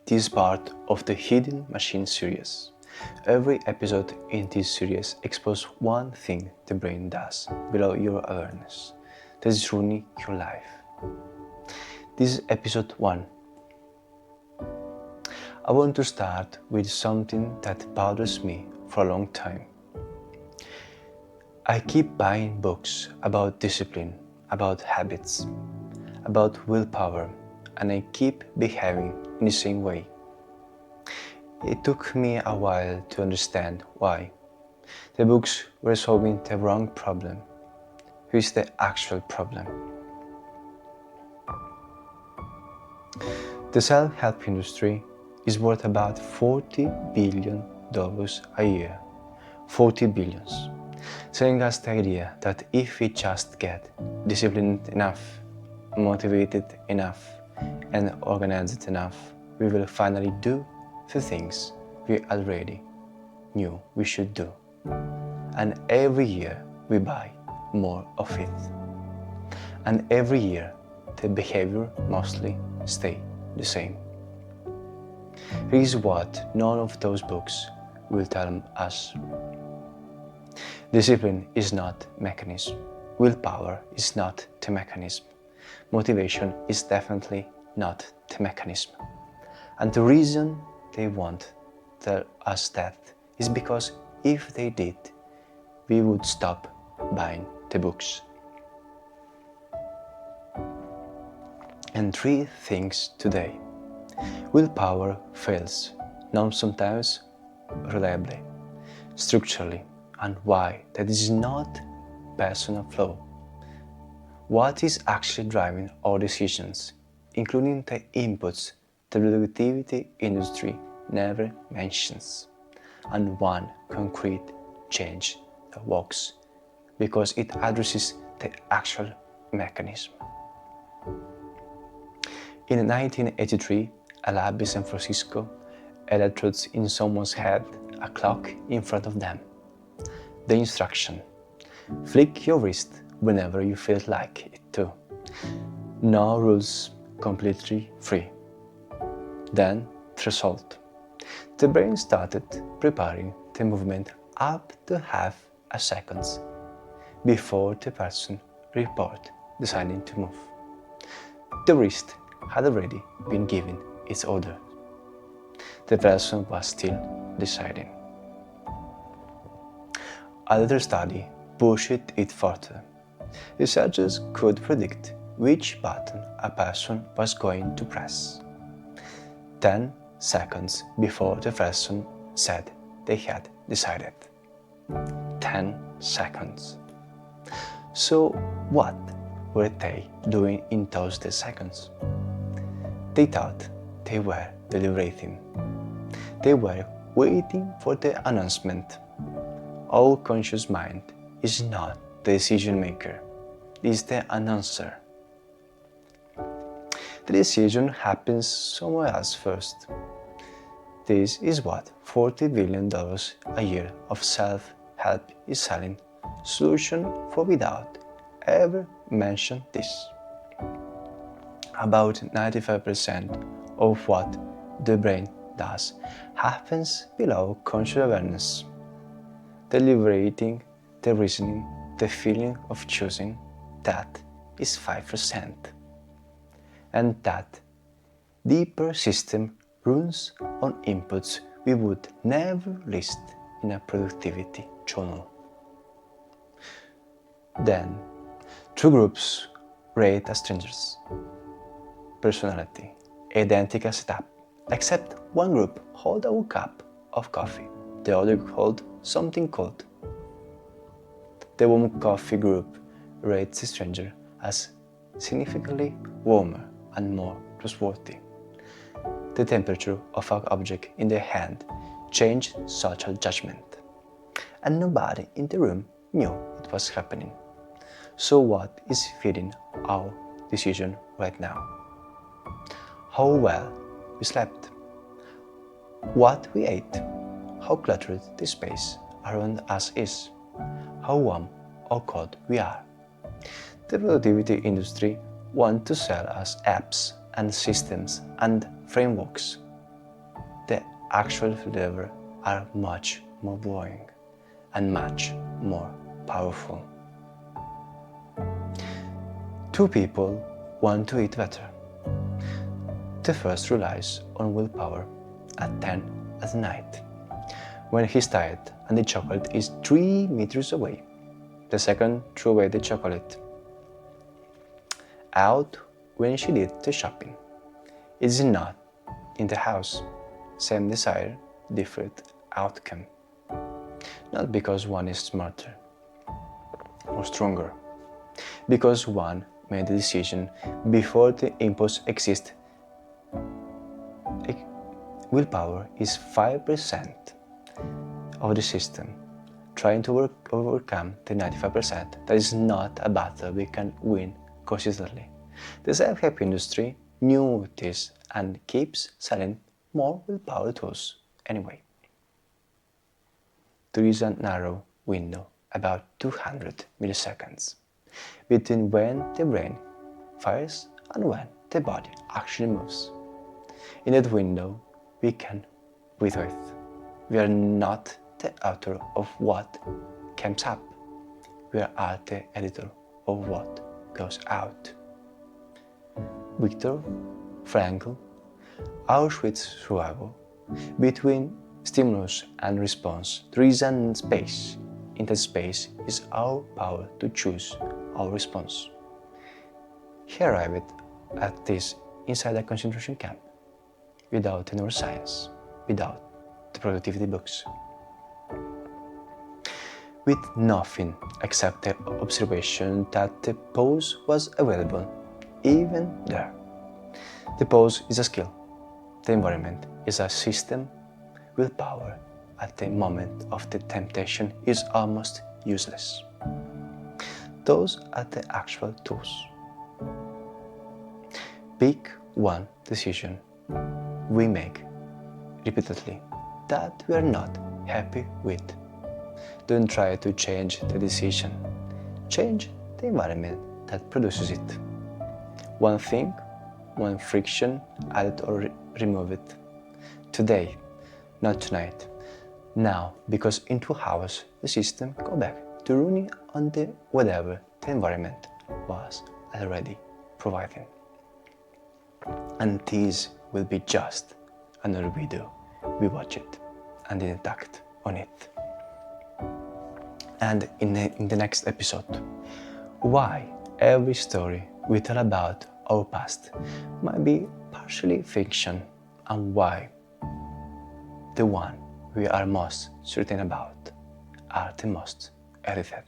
This is part of the Hidden Machine series. Every episode in this series exposes one thing the brain does below your awareness that is ruining your life. This is episode 1. I want to start with something that bothers me for a long time. I keep buying books about discipline, about habits, about willpower, and I keep behaving in the same way. It took me a while to understand why. The books were solving the wrong problem. Who is the actual problem? The self-help industry is worth about $40 billion a year. 40 billions. Selling us the idea that if we just get disciplined enough, motivated enough, and organized enough, we will finally do the things we already knew we should do. And every year we buy more of it. And every year the behavior mostly stays the same. Here's what none of those books will tell us. Discipline is not mechanism. Willpower is not the mechanism. Motivation is definitely not the mechanism. And the reason they won't tell us that is because if they did, we would stop buying the books. And 3 things today. Willpower fails, sometimes reliably, structurally, and why that is not personal flaw. What is actually driving our decisions, including the inputs the productivity industry never mentions, and one concrete change that works because it addresses the actual mechanism. In 1983, a lab in San Francisco, electrodes in someone's head, a clock in front of them. The instruction: flick your wrist whenever you feel like it to. No rules, completely free. Then the result. The brain started preparing the movement up to half a second before the person reported deciding to move. The wrist had already been given its order. The person was still deciding. Another study pushed it further. Researchers could predict which button a person was going to press 10 seconds before the person said they had decided. 10 seconds. So what were they doing in those 10 seconds? They thought they were deliberating. They were waiting for the announcement. Our conscious mind is not the decision maker, it is the announcer. The decision happens somewhere else first. This is what $40 billion a year of self-help is selling solution for without ever mention this. About 95% of what the brain does happens below conscious awareness. The liberating, the reasoning, the feeling of choosing, that is 5%. And that deeper system runs on inputs we would never list in a productivity journal. Then, 2 groups rate as strangers. Personality, identical setup, except one group hold a cup of coffee, the other hold something cold. The warm coffee group rates the stranger as significantly warmer and more trustworthy. The temperature of an object in their hand changed social judgment, and nobody in the room knew it was happening. So what is feeding our decision right now? How well we slept, what we ate, how cluttered the space around us is, how warm or cold we are. The productivity industry wants to sell us apps and systems and frameworks. actual flavor are much more boring and much more powerful. Two people want to eat better. The first relies on willpower at 10 at night, when he's tired and the chocolate is 3 meters away. The second threw away the chocolate out when she did the shopping. It is not in the house. Same desire, different outcome. Not because one is smarter or stronger, because one made the decision before the impulse exists. Willpower is 5% of the system, trying to overcome the 95%. That is not a battle we can win consistently. The self-help industry knew this and keeps selling more willpower tools anyway. There is a narrow window, about 200 milliseconds, between when the brain fires and when the body actually moves. In that window, we can breathe with. We are not the author of what comes up. We are the editor of what goes out. Viktor Frankl, Auschwitz survival. Between stimulus and response, there is a space. In that space is our power to choose our response. He arrived at this inside a concentration camp, without the neuroscience, without the productivity books, with nothing except the observation that the pause was available, even there. The pause is a skill. The environment is a system. Willpower at the moment of the temptation is almost useless. Those are the actual tools. Pick one decision we make repeatedly that we are not happy with. Don't try to change the decision. Change the environment that produces it. One thing, one friction, add it or remove it. Today, not tonight. Now, because in 2 hours the system go back to running on the whatever the environment was already providing. And this will be just another video. We watch it and didn't act on it. And in the next episode, why every story we tell about our past might be partially fiction, and why the one we are most certain about are the most edited.